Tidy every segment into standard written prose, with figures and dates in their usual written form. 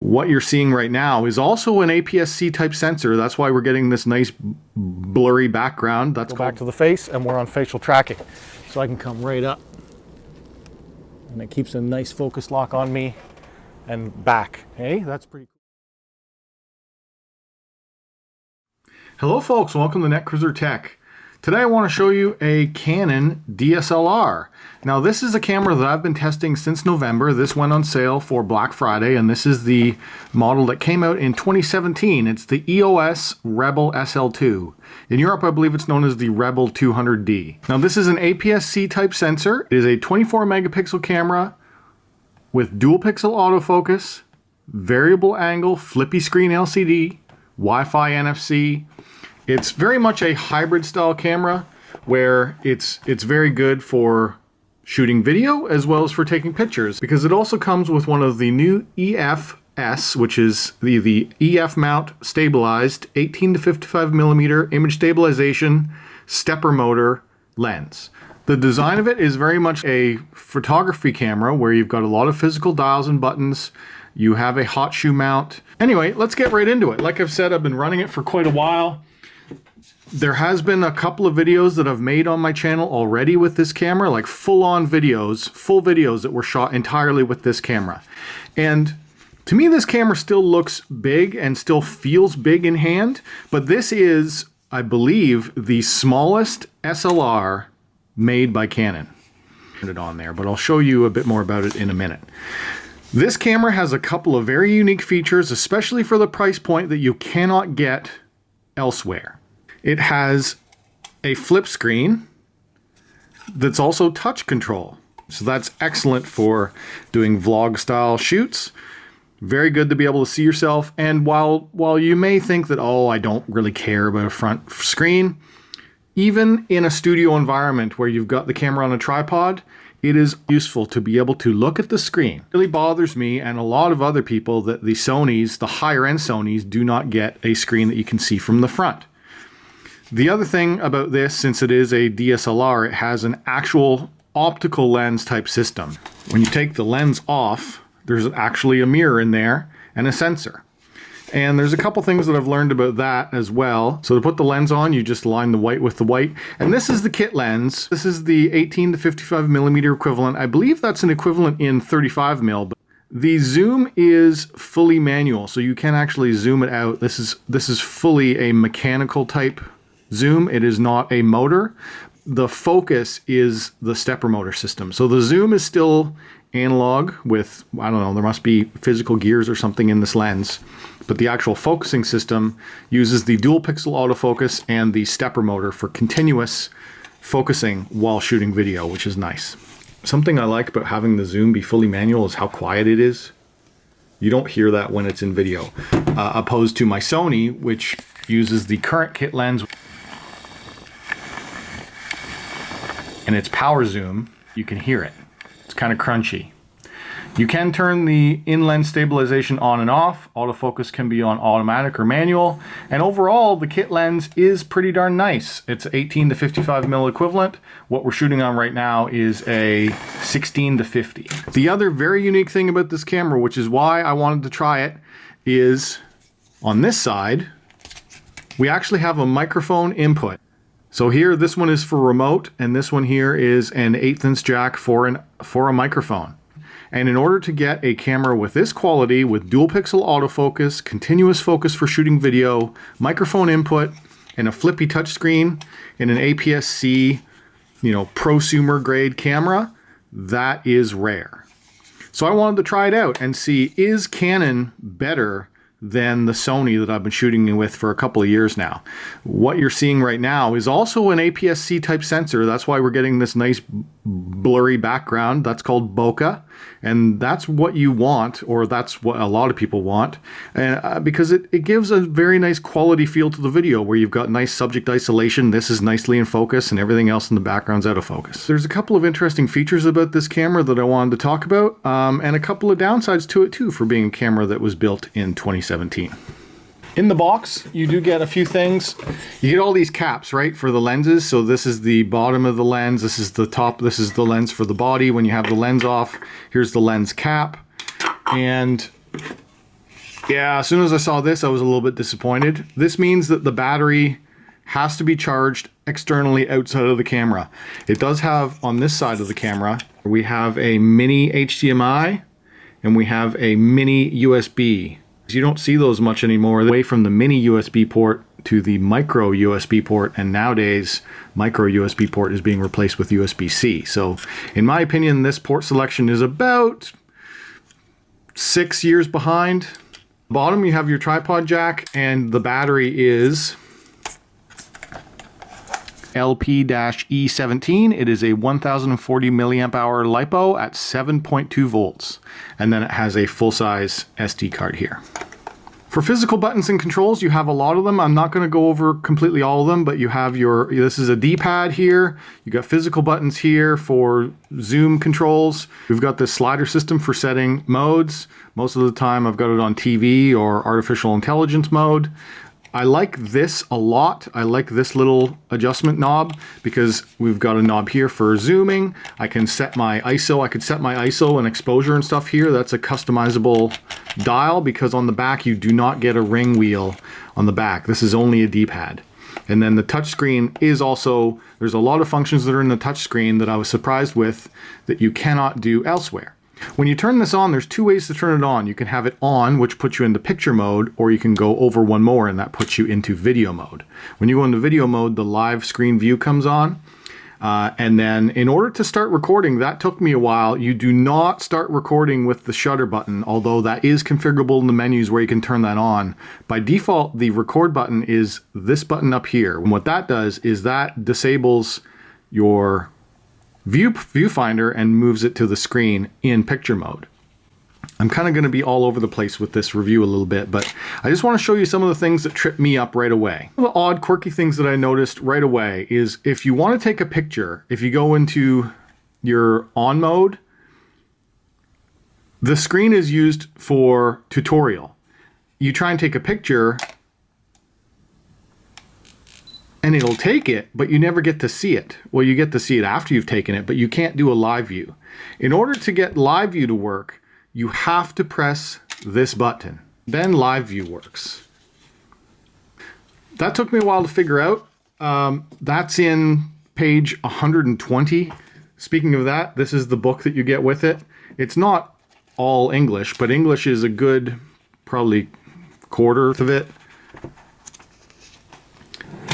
What you're seeing right now is also an APS-C type sensor. That's why we're getting this nice blurry background. That's Go back to the face, and we're on facial tracking. So I can come right up, and it keeps a nice focus lock on me and back. Hey, that's pretty cool. Hello folks, welcome to Netcruzer Tech. Today I want to show you a Canon DSLR. Now this is a camera that I've been testing since November. This went on sale for Black Friday, and this is the model that came out in 2017. It's the EOS Rebel SL2. In Europe, I believe it's known as the Rebel 200D. Now this is an APS-C type sensor. It is a 24 megapixel camera with dual pixel autofocus, variable angle, flippy screen LCD, Wi-Fi NFC. It's very much a hybrid style camera where it's very good for shooting video as well as for taking pictures, because it also comes with one of the new EF-S, which is the EF mount stabilized 18 to 55 millimeter image stabilization stepper motor lens. The design of it is very much a photography camera where you've got a lot of physical dials and buttons. You have a hot shoe mount. Anyway, let's get right into it. Like I've said, I've been running it for quite a while. There has been a couple of videos that I've made on my channel already with this camera, like full-on videos, full videos that were shot entirely with this camera. And to me, this camera still looks big and still feels big in hand, but this is, I believe, the smallest SLR made by Canon. Put it on there, but I'll show you a bit more about it in a minute. This camera has a couple of very unique features, especially for the price point, that you cannot get elsewhere. It has a flip screen that's also touch control. So that's excellent for doing vlog style shoots. Very good to be able to see yourself. And while you may think that, oh, I don't really care about a front screen, even in a studio environment where you've got the camera on a tripod, it is useful to be able to look at the screen. It really bothers me and a lot of other people that the Sonys, the higher end Sonys, do not get a screen that you can see from the front. The other thing about this, since it is a DSLR, it has an actual optical lens type system. When you take the lens off, there's actually a mirror in there and a sensor. And there's a couple things that I've learned about that as well. So to put the lens on, you just line the white with the white. And this is the kit lens. This is the 18 to 55 millimeter equivalent. I believe that's an equivalent in 35 mil. But the zoom is fully manual, so you can actually zoom it out. This is fully a mechanical type zoom. It is not a motor. The focus is the stepper motor system. So the zoom is still analog with, I don't know, there must be physical gears or something in this lens. But the actual focusing system uses the dual pixel autofocus and the stepper motor for continuous focusing while shooting video, which is nice. Something I like about having the zoom be fully manual is how quiet it is. You don't hear that when it's in video, opposed to my Sony, which uses the current kit lens. And its power zoom, you can hear it. It's kind of crunchy. You can turn the in-lens stabilization on and off. Autofocus can be on automatic or manual. And overall, the kit lens is pretty darn nice. It's 18 to 55 mil equivalent. What we're shooting on right now is a 16 to 50. The other very unique thing about this camera, which is why I wanted to try it, is on this side, we actually have a microphone input. So here, this one is for remote, and this one here is an 1/8" jack for a microphone. And in order to get a camera with this quality, with dual pixel autofocus, continuous focus for shooting video, microphone input, and a flippy touchscreen in an APS-C, prosumer grade camera, that is rare. So I wanted to try it out and see, is Canon better than the Sony that I've been shooting with for a couple of years now? What you're seeing right now is also an APS-C type sensor. That's why we're getting this nice blurry background. That's called bokeh, and that's what you want, or that's what a lot of people want, because it gives a very nice quality feel to the video where you've got nice subject isolation. This is nicely in focus and everything else in the background's out of focus. There's a couple of interesting features about this camera that I wanted to talk about, and a couple of downsides to it too for being a camera that was built in 2017. In the box, you do get a few things. You get all these caps, right, for the lenses. So this is the bottom of the lens. This is the top. This is the lens for the body. When you have the lens off, here's the lens cap. And Yeah, as soon as I saw this, I was a little bit disappointed. This means that the battery has to be charged externally outside of the camera. It does have, on this side of the camera, we have a mini HDMI and we have a mini USB. You don't see those much anymore, away from the mini USB port to the micro USB port, and nowadays micro USB port is being replaced with USB-C. So in my opinion, this port selection is about 6 years behind. Bottom you have your tripod jack, and the battery is LP-E17. It is a 1040 milliamp hour LiPo at 7.2 volts. And then it has a full-size SD card here. For physical buttons and controls, you have a lot of them. I'm not going to go over completely all of them, but you have this is a D-pad here. You got physical buttons here for zoom controls. We've got this slider system for setting modes. Most of the time I've got it on TV or artificial intelligence mode. I like this a lot. I like this little adjustment knob because we've got a knob here for zooming. I can set my ISO. I could set my ISO and exposure and stuff here. That's a customizable dial because on the back you do not get a ring wheel on the back. This is only a D-pad. And then the touchscreen is also, there's a lot of functions that are in the touchscreen that I was surprised with that you cannot do elsewhere. When you turn this on, there's two ways to turn it on. You can have it on, which puts you into picture mode, or you can go over one more and that puts you into video mode. When you go into video mode, the live screen view comes on. And then in order to start recording, that took me a while. You do not start recording with the shutter button, although that is configurable in the menus where you can turn that on. By default, the record button is this button up here. And what that does is that disables your viewfinder and moves it to the screen in picture mode. I'm kind of going to be all over the place with this review a little bit, but I just want to show you some of the things that trip me up right away. One of the odd, quirky things that I noticed right away is if you want to take a picture, if you go into your on mode, the screen is used for tutorial. You try and take a picture and it'll take it, but you never get to see it. Well, you get to see it after you've taken it, but you can't do a live view. In order to get live view to work, you have to press this button. Then live view works. That took me a while to figure out. That's in page 120. Speaking of that, this is the book that you get with it. It's not all English, but English is a good, probably quarter of it.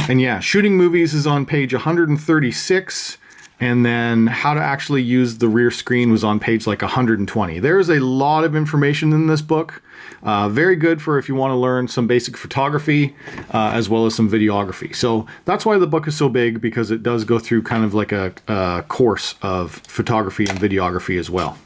And yeah, shooting movies is on page 136, and then how to actually use the rear screen was on page like 120. There's a lot of information in this book. Very good for if you want to learn some basic photography as well as some videography. So that's why the book is so big, because it does go through kind of like a course of photography and videography as well.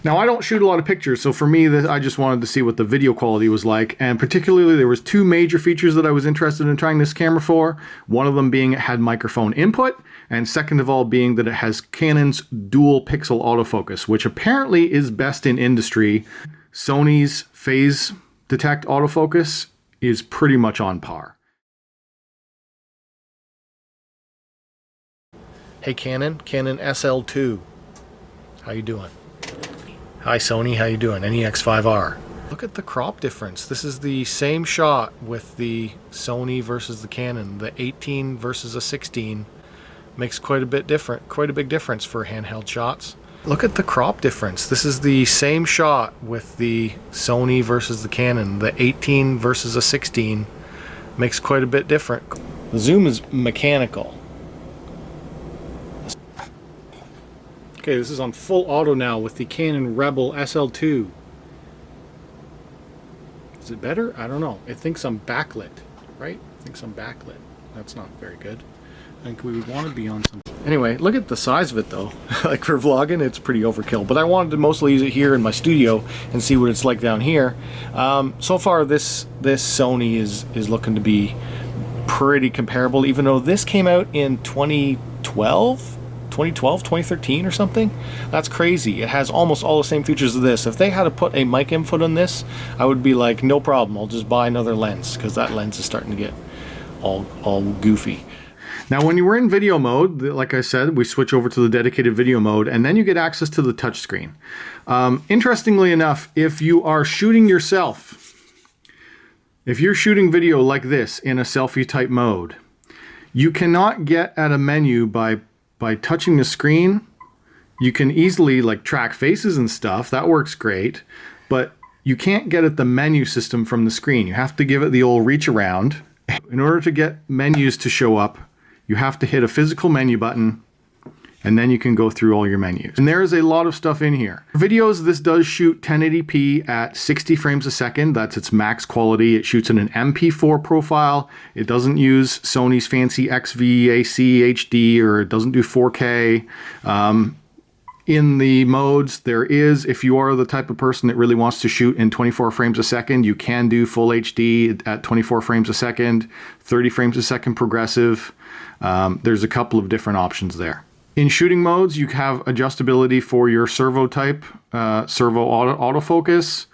Now, I don't shoot a lot of pictures, so for me, I just wanted to see what the video quality was like, and particularly there was two major features that I was interested in trying this camera for. One of them being it had microphone input, and second of all being that it has Canon's dual pixel autofocus, which apparently is best in industry. Sony's phase detect autofocus is pretty much on par. Hey Canon SL2, how you doing? Hi Sony, how you doing? NEX5R. Look at the crop difference. This is the same shot with the Sony versus the Canon. The 18 versus a 16 makes quite a big difference for handheld shots. Look at the crop difference. This is the same shot with the Sony versus the Canon. The 18 versus a 16 makes quite a bit different. The zoom is mechanical. Okay, this is on full auto now with the Canon Rebel SL2. Is it better? I don't know. It thinks I'm backlit, right? It thinks I'm backlit. That's not very good. I think we would want to be on some... Anyway, look at the size of it though. Like for vlogging, it's pretty overkill. But I wanted to mostly use it here in my studio and see what it's like down here. So far, this Sony is looking to be pretty comparable, even though this came out in 2012, 2013 or something. That's crazy. It has almost all the same features as this. If they had to put a mic input on this, I would be like, no problem, I'll just buy another lens, because that lens is starting to get all goofy. Now, when you were in video mode, like I said, we switch over to the dedicated video mode, and then you get access to the touchscreen. Interestingly enough, if you are shooting yourself, if you're shooting video like this in a selfie type mode, you cannot get at a menu by touching the screen. You can easily like track faces and stuff. That works great, but you can't get at the menu system from the screen. You have to give it the old reach around. In order to get menus to show up, you have to hit a physical menu button, and then you can go through all your menus. And there is a lot of stuff in here. Videos, this does shoot 1080p at 60 frames a second. That's its max quality. It shoots in an MP4 profile. It doesn't use Sony's fancy XVAC HD, or it doesn't do 4K. In the modes, there is, if you are the type of person that really wants to shoot in 24 frames a second, you can do full HD at 24 frames a second, 30 frames a second progressive. There's a couple of different options there. In shooting modes, you have adjustability for your servo type, servo autofocus,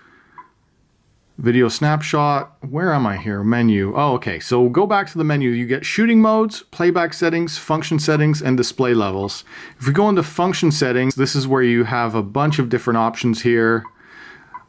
video snapshot. Where am I here? Menu. Oh, okay. So go back to the menu. You get shooting modes, playback settings, function settings, and display levels. If we go into function settings, this is where you have a bunch of different options here.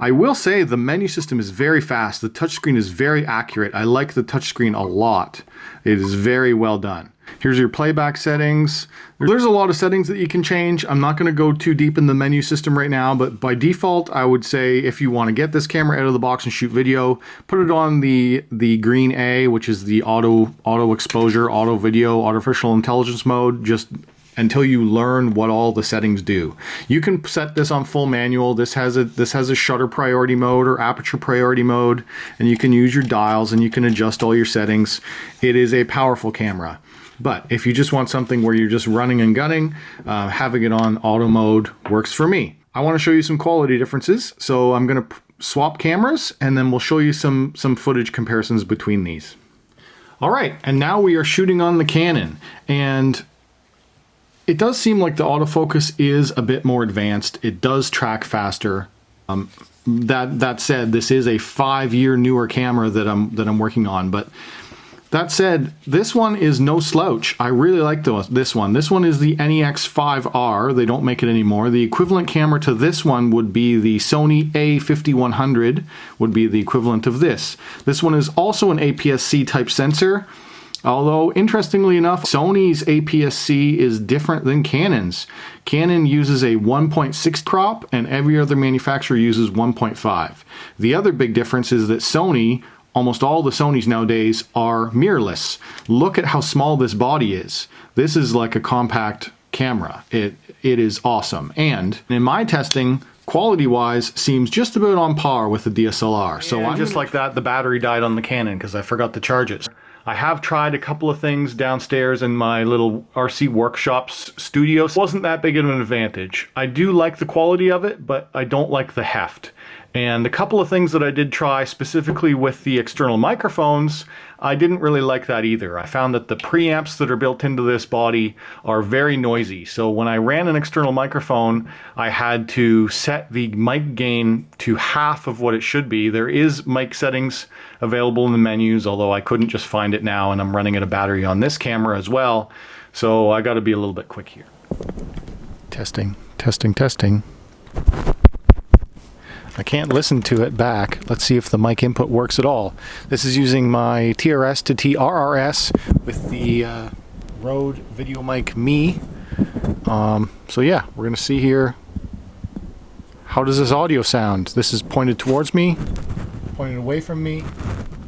I will say the menu system is very fast. The touchscreen is very accurate. I like the touchscreen a lot. It is very well done. Here's your playback settings. There's a lot of settings that you can change. I'm not going to go too deep in the menu system right now, but by default, I would say if you want to get this camera out of the box and shoot video, put it on the green A, which is the auto exposure, auto video, artificial intelligence mode, just until you learn what all the settings do. You can set this on full manual. This has a shutter priority mode or aperture priority mode, and you can use your dials and you can adjust all your settings. It is a powerful camera. But if you just want something where you're just running and gunning, having it on auto mode works for me. I want to show you some quality differences, so I'm going to swap cameras and then we'll show you some footage comparisons between these. All right, and now we are shooting on the Canon, and it does seem like the autofocus is a bit more advanced. It does track faster. That said, this is a 5-year newer camera that I'm working on, but that said, this one is no slouch. I really like this one. This one is the NEX5R. They don't make it anymore. The equivalent camera to this one would be the Sony A5100, would be the equivalent of this. This one is also an APS-C type sensor. Although, interestingly enough, Sony's APS-C is different than Canon's. Canon uses a 1.6 crop, and every other manufacturer uses 1.5. The other big difference is that Sony, almost all the Sonys nowadays, are mirrorless. Look at how small this body is. This is like a compact camera. It is awesome. And in my testing, quality-wise, seems just about on par with the DSLR. So I'm just like that, the battery died on the Canon because I forgot to charge it. I have tried a couple of things downstairs in my little RC workshops studio. So it wasn't that big of an advantage. I do like the quality of it, but I don't like the heft. And a couple of things that I did try, specifically with the external microphones, I didn't really like that either. I found that the preamps that are built into this body are very noisy. So when I ran an external microphone, I had to set the mic gain to half of what it should be. There is mic settings available in the menus, although I couldn't just find it now, and I'm running at a battery on this camera as well. So I got to be a little bit quick here. Testing, testing, testing. I can't listen to it back. Let's see if the mic input works at all. This is using my TRS to TRRS with the Rode VideoMic Me. So yeah, we're gonna see here. How does this audio sound? This is pointed towards me, pointed away from me,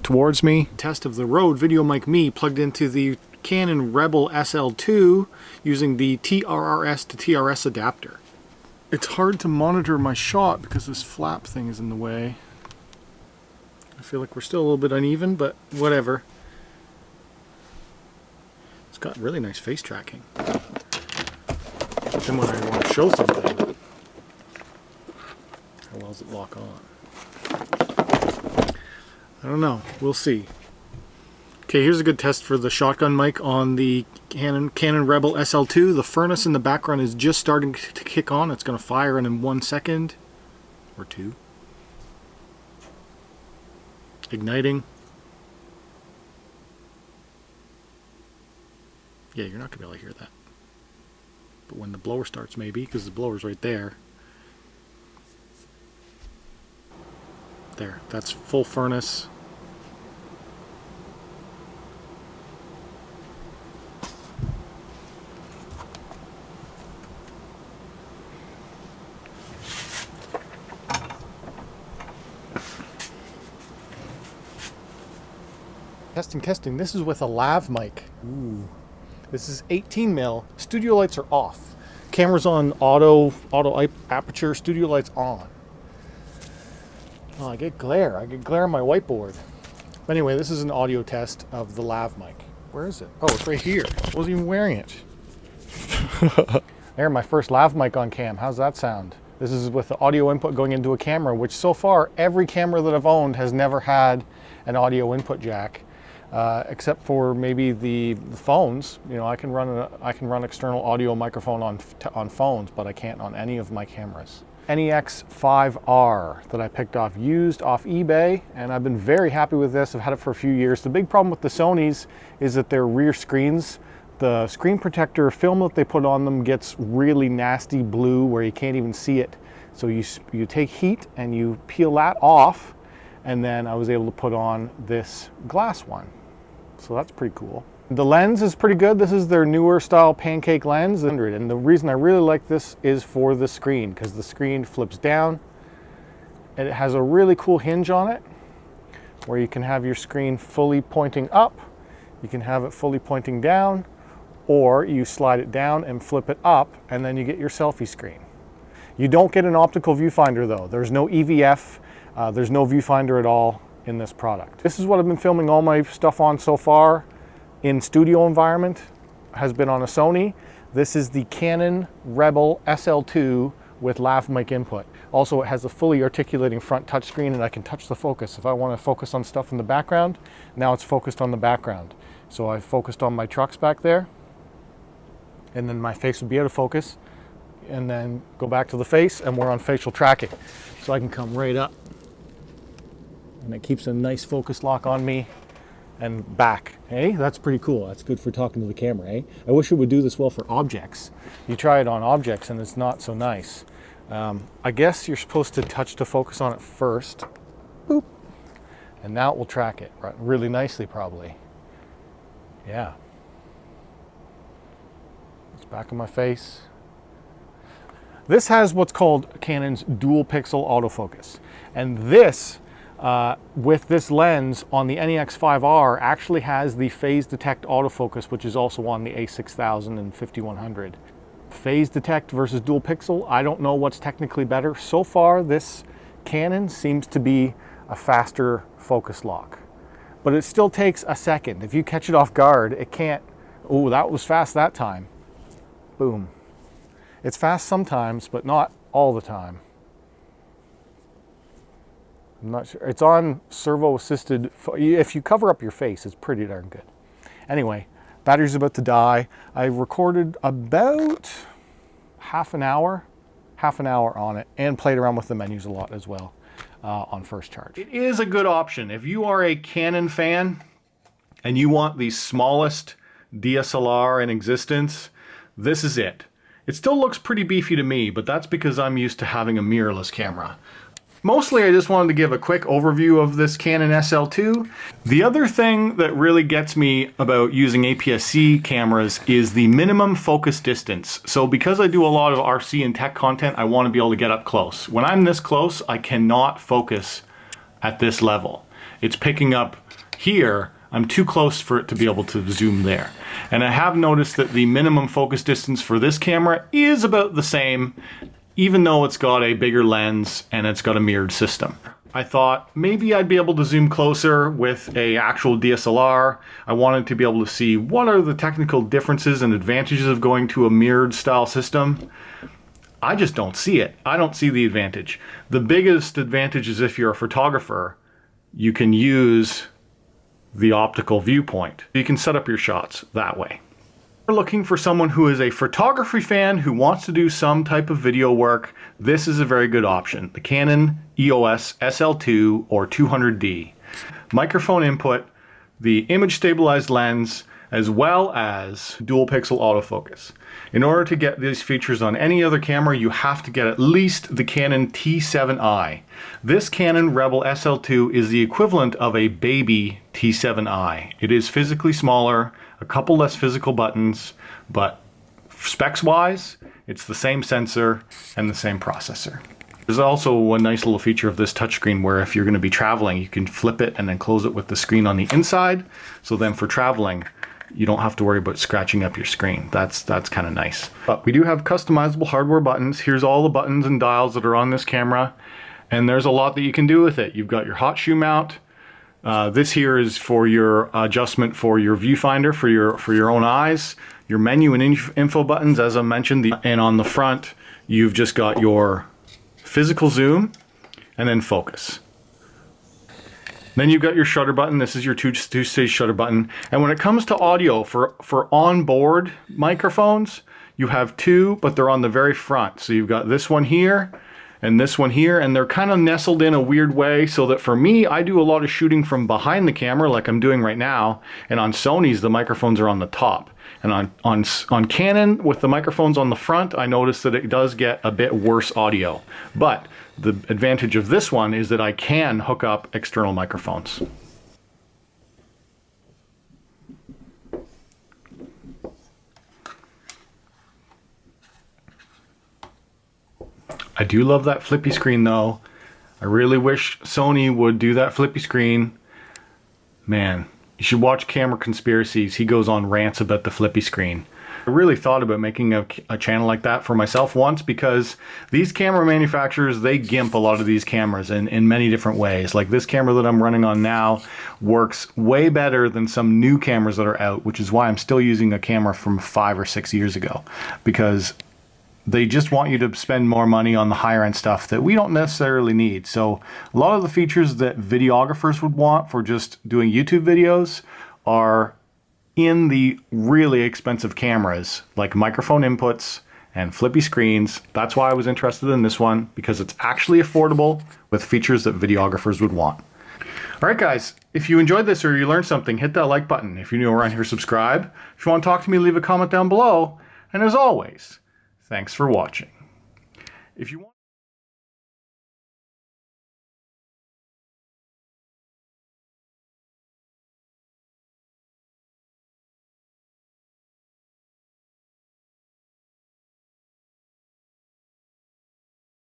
towards me. Test of the Rode VideoMic Me plugged into the Canon Rebel SL2 using the TRRS to TRS adapter. It's hard to monitor my shot because this flap thing is in the way. I feel like we're still a little bit uneven, but whatever. It's got really nice face tracking. Then when I want to show something, how well does it lock on? I don't know. We'll see. Okay, here's a good test for the shotgun mic on the Canon Rebel SL2. The furnace in the background is just starting to kick on. It's going to fire in 1 second or 2. Igniting. Yeah, you're not going to be able to hear that. But when the blower starts, maybe, because the blower's right there. There, that's full furnace. Testing. This is with a lav mic. Ooh. This is 18 mil. Studio lights are off. Camera's on auto aperture. Studio lights on. Oh, I get glare. I get glare on my whiteboard. But anyway, this is an audio test of the lav mic. Where is it? Oh, it's right here. I wasn't even wearing it. There, my first lav mic on cam. How's that sound? This is with the audio input going into a camera, which so far every camera that I've owned has never had an audio input jack. Except for maybe the phones. You know, I can run external audio microphone on phones, but I can't on any of my cameras. NEX5R that I picked off used off eBay, and I've been very happy with this. I've had it for a few years. The big problem with the Sonys is that their rear screens, the screen protector film that they put on them gets really nasty blue where you can't even see it. So you take heat and you peel that off, and then I was able to put on this glass one. So that's pretty cool. The lens is pretty good. This is their newer style pancake lens. And the reason I really like this is for the screen, because the screen flips down. And it has a really cool hinge on it where you can have your screen fully pointing up. You can have it fully pointing down, or you slide it down and flip it up, and then you get your selfie screen. You don't get an optical viewfinder though. There's no EVF. There's no viewfinder at all in this product. This is what I've been filming all my stuff on so far in studio environment, has been on a Sony. This is the Canon Rebel SL2 with lav mic input. Also, it has a fully articulating front touchscreen, and I can touch the focus. If I want to focus on stuff in the background, now it's focused on the background. So I focused on my trucks back there, and then my face would be out of focus, and then go back to the face, and we're on facial tracking. So I can come right up, and it keeps a nice focus lock on me and back. Hey, that's pretty cool. That's good for talking to the camera, eh? I wish it would do this well for objects. You try it on objects and it's not so nice. I guess you're supposed to touch to focus on it first. Boop. And now it will track it really nicely, probably. Yeah. It's back of my face. This has what's called Canon's dual pixel autofocus. And this, with this lens on the NEX5R, actually has the phase detect autofocus, which is also on the A6000 and 5100. Phase detect versus dual pixel, I don't know what's technically better. So far, this Canon seems to be a faster focus lock, but it still takes a second. If you catch it off guard, it can't, oh, that was fast that time. Boom. It's fast sometimes, but not all the time. I'm not sure. It's on servo assisted. If you cover up your face, it's pretty darn good. Anyway, battery's about to die. I recorded about half an hour on it, and played around with the menus a lot as well on first charge. It is a good option. If you are a Canon fan and you want the smallest DSLR in existence, this is it. It still looks pretty beefy to me, but that's because I'm used to having a mirrorless camera. Mostly I just wanted to give a quick overview of this Canon SL2. The other thing that really gets me about using APS-C cameras is the minimum focus distance. So because I do a lot of RC and tech content, I want to be able to get up close. When I'm this close, I cannot focus at this level. It's picking up here. I'm too close for it to be able to zoom there. And I have noticed that the minimum focus distance for this camera is about the same, even though it's got a bigger lens and it's got a mirrored system. I thought maybe I'd be able to zoom closer with an actual DSLR. I wanted to be able to see what are the technical differences and advantages of going to a mirrored style system. I just don't see it. I don't see the advantage. The biggest advantage is if you're a photographer, you can use the optical viewpoint. You can set up your shots that way. We're looking for someone who is a photography fan who wants to do some type of video work. This is a very good option. The Canon EOS SL2 or 200D. Microphone input, the image stabilized lens, as well as dual pixel autofocus. In order to get these features on any other camera, you have to get at least the Canon T7i. This Canon Rebel SL2 is the equivalent of a baby T7i. It is physically smaller, a couple less physical buttons, but specs wise, it's the same sensor and the same processor. There's also a nice little feature of this touchscreen where if you're going to be traveling, you can flip it and then close it with the screen on the inside. So then for traveling, you don't have to worry about scratching up your screen. That's kind of nice. But we do have customizable hardware buttons. Here's all the buttons and dials that are on this camera. And there's a lot that you can do with it. You've got your hot shoe mount. This here is for your adjustment for your viewfinder, for your own eyes. Your menu and info buttons, as I mentioned. And on the front, you've just got your physical zoom and then focus. Then you've got your shutter button. This is your two-stage shutter button. And when it comes to audio for onboard microphones, you have two, but they're on the very front. So you've got this one here and this one here, and they're kind of nestled in a weird way so that for me, I do a lot of shooting from behind the camera like I'm doing right now. And on Sony's, the microphones are on the top. And on Canon, with the microphones on the front, I noticed that it does get a bit worse audio. But the advantage of this one is that I can hook up external microphones. I do love that flippy screen though. I really wish Sony would do that flippy screen. Man. You should watch Camera Conspiracies. He goes on rants about the flippy screen. I really thought about making a channel like that for myself once because these camera manufacturers, they gimp a lot of these cameras in many different ways. Like this camera that I'm running on now works way better than some new cameras that are out, which is why I'm still using a camera from 5 or 6 years ago, because they just want you to spend more money on the higher end stuff that we don't necessarily need. So a lot of the features that videographers would want for just doing YouTube videos are in the really expensive cameras, like microphone inputs and flippy screens. That's why I was interested in this one, because it's actually affordable with features that videographers would want. All right, guys, if you enjoyed this or you learned something, hit that like button. If you're new around here, subscribe. If you want to talk to me, leave a comment down below. And as always, thanks for watching. If you want